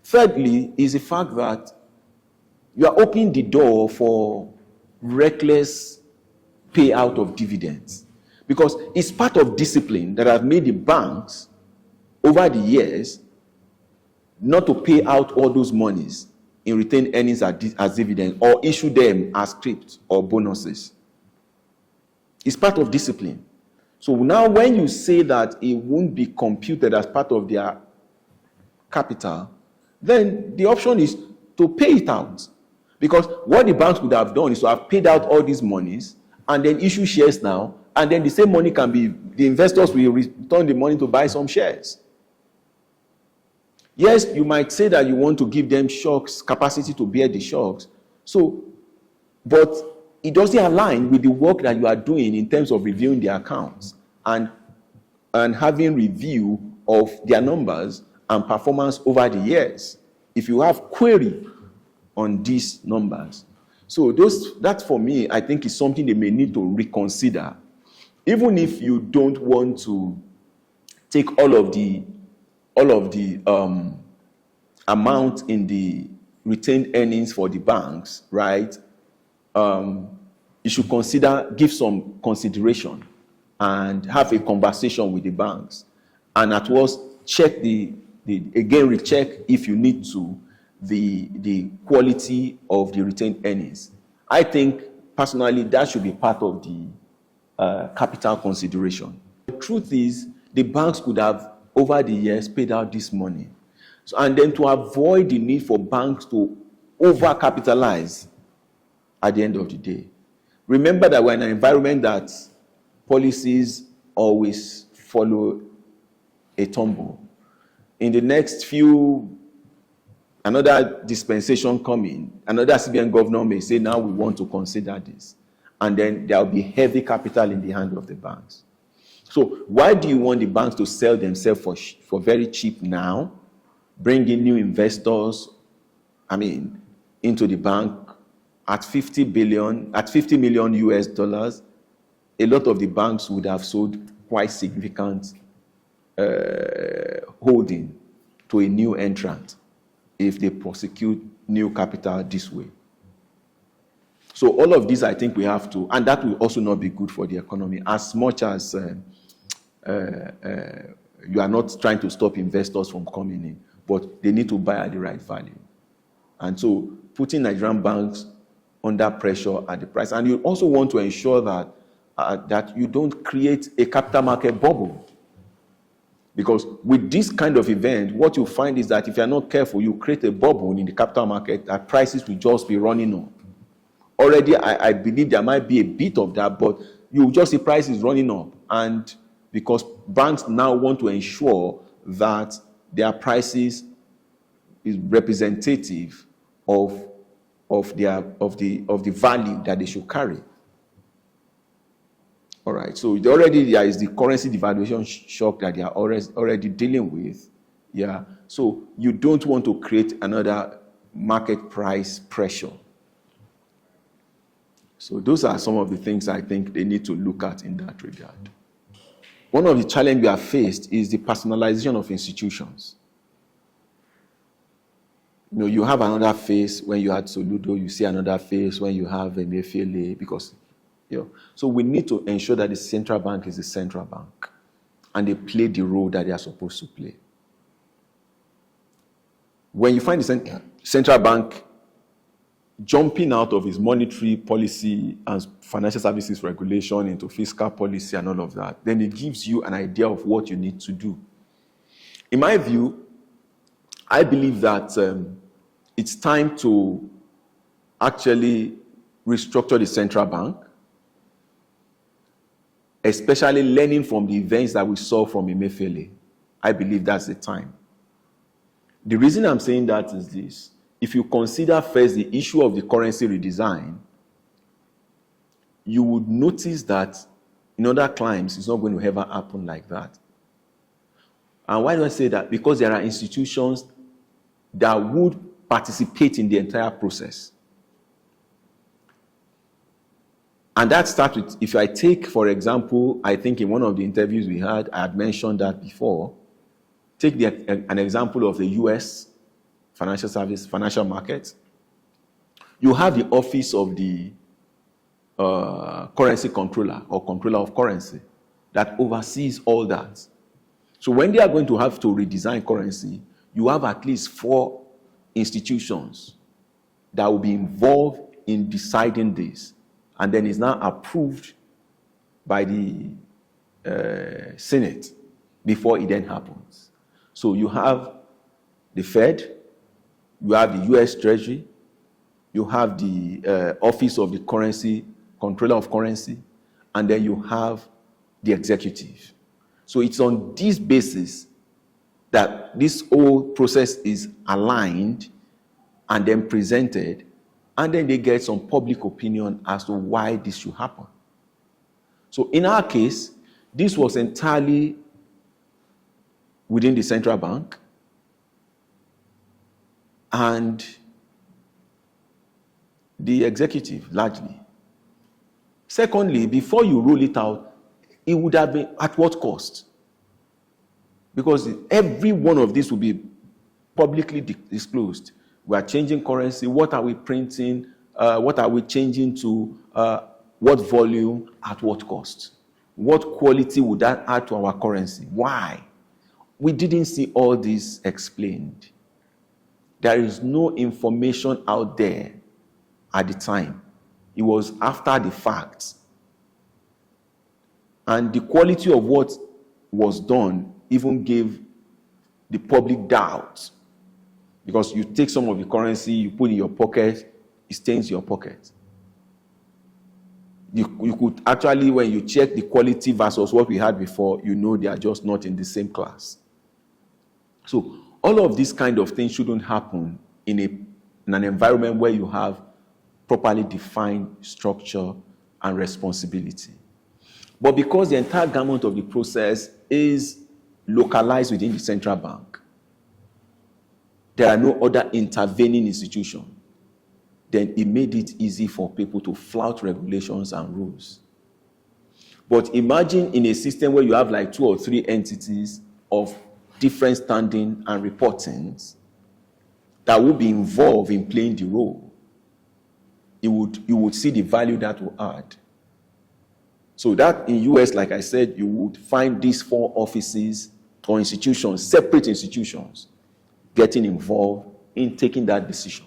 Thirdly, is the fact that you are opening the door for reckless payout of dividends. Because it's part of discipline that has made the banks over the years not to pay out all those monies in retained earnings as dividends or issue them as script or bonuses. It's part of discipline. So now when you say that it won't be computed as part of their capital, then the option is to pay it out. Because what the banks would have done is to have paid out all these monies and then issue shares now, and then the same money can be, the investors will return the money to buy some shares. Yes, you might say that you want to give them shocks, capacity to bear the shocks. So, but it doesn't align with the work that you are doing in terms of reviewing their accounts and having review of their numbers and performance over the years. If you have query on these numbers. So that for me, I think is something they may need to reconsider. Even if you don't want to take all of the amount in the retained earnings for the banks, right? You should give some consideration and have a conversation with the banks, and at once check recheck if you need to the quality of the retained earnings. I think personally that should be part of the capital consideration. The truth is, the banks could have over the years paid out this money. So, and then to avoid the need for banks to overcapitalize at the end of the day. Remember that we're in an environment that policies always follow a tumble. In the next another dispensation coming, another CBN governor may say, now we want to consider this. And then there will be heavy capital in the hand of the banks. So why do you want the banks to sell themselves for very cheap now, bring in new investors, into the bank at 50 million US dollars? A lot of the banks would have sold quite significant holding to a new entrant if they prosecute new capital this way. So all of these, I think we have to, and that will also not be good for the economy, as much as you are not trying to stop investors from coming in, but they need to buy at the right value. And so putting Nigerian banks under pressure at the price. And you also want to ensure that you don't create a capital market bubble. Because with this kind of event, what you find is that if you're not careful, you create a bubble in the capital market that prices will just be running up. Already, I believe there might be a bit of that, but you just see prices running up. And because banks now want to ensure that their prices is representative of the value that they should carry. All right, so already there is the currency devaluation shock that they are already dealing with. Yeah, so you don't want to create another market price pressure. So those are some of the things I think they need to look at in that regard. One of the challenges we have faced is the personalization of institutions. You have another face when you had Soludo, you see another face when you have Emefiele, because, so we need to ensure that the central bank is the central bank and they play the role that they are supposed to play. When you find the central bank jumping out of its monetary policy and financial services regulation into fiscal policy and all of that, then it gives you an idea of what you need to do. In my view, I believe that it's time to actually restructure the central bank, especially learning from the events that we saw from Emefiele. I believe that's the time. The reason I'm saying that is this. If you consider first the issue of the currency redesign, you would notice that in other climes, it's not going to ever happen like that. And why do I say that? Because there are institutions that would participate in the entire process. And that starts with, if I take, for example, I think in one of the interviews we had, I had mentioned that before. Take an example of the US financial service, financial markets. You have the office of the currency controller or controller of currency that oversees all that. So when they are going to have to redesign currency, you have at least 4 institutions that will be involved in deciding this, and then it's now approved by the Senate before it then happens. So you have the Fed, you have the US Treasury, you have the Office of the Currency, Controller of Currency, and then you have the executive. So it's on this basis that this whole process is aligned and then presented, and then they get some public opinion as to why this should happen. So in our case, this was entirely within the central bank, and the executive largely. Secondly, before you roll it out, it would have been at what cost? Because every one of these will be publicly disclosed. We are changing currency. What are we printing? What are we changing to? What volume? At what cost? What quality would that add to our currency? Why? We didn't see all this explained. There is no information out there at the time. It was after the fact. And the quality of what was done even gave the public doubt. Because you take some of the currency, you put in your pocket, it stains your pocket. You could actually, when you check the quality versus what we had before, you know they are just not in the same class. So all of these kind of things shouldn't happen in an environment where you have properly defined structure and responsibility. But because the entire gamut of the process is localized within the central bank, there are no other intervening institutions, then it made it easy for people to flout regulations and rules. But imagine in a system where you have like 2 or 3 entities of different standing and reportings that will be involved in playing the role. You would see the value that will add. So that in US, like I said, you would find these 4 offices or institutions, separate institutions, getting involved in taking that decision.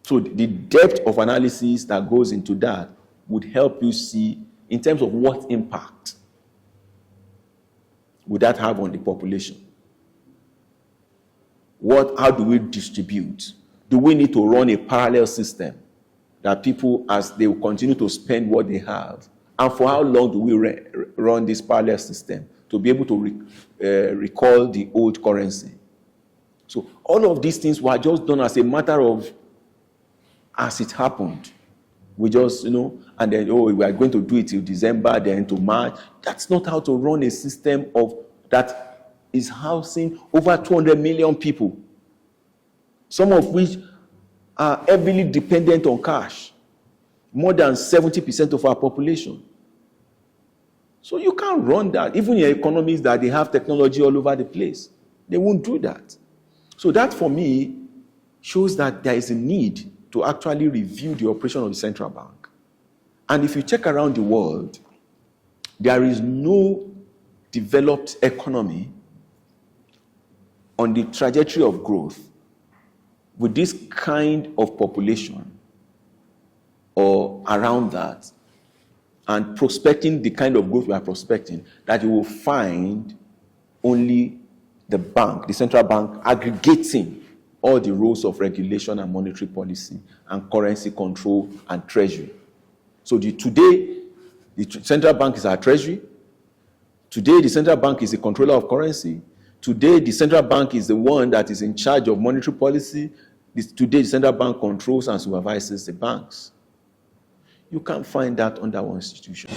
So the depth of analysis that goes into that would help you see in terms of what impact would that have on the population. How do we distribute? Do we need to run a parallel system that people, as they will continue to spend what they have, and for how long do we run this parallel system to be able to recall the old currency? So all of these things were just done as a matter of as it happened. We just, and then, we are going to do it till December, then to March. That's not how to run a system that is housing over 200 million people, some of which are heavily dependent on cash, more than 70% of our population. So you can't run that. Even in economies that they have technology all over the place, they won't do that. So that, for me, shows that there is a need to actually review the operation of the central bank. And if you check around the world, there is no developed economy on the trajectory of growth with this kind of population or around that, and prospecting the kind of growth we are prospecting, that you will find only the bank, the central bank, aggregating all the roles of regulation and monetary policy and currency control and treasury. So today, the central bank is our treasury. Today, the central bank is the controller of currency. Today, the central bank is the one that is in charge of monetary policy. Today, the central bank controls and supervises the banks. You can't find that under one institution.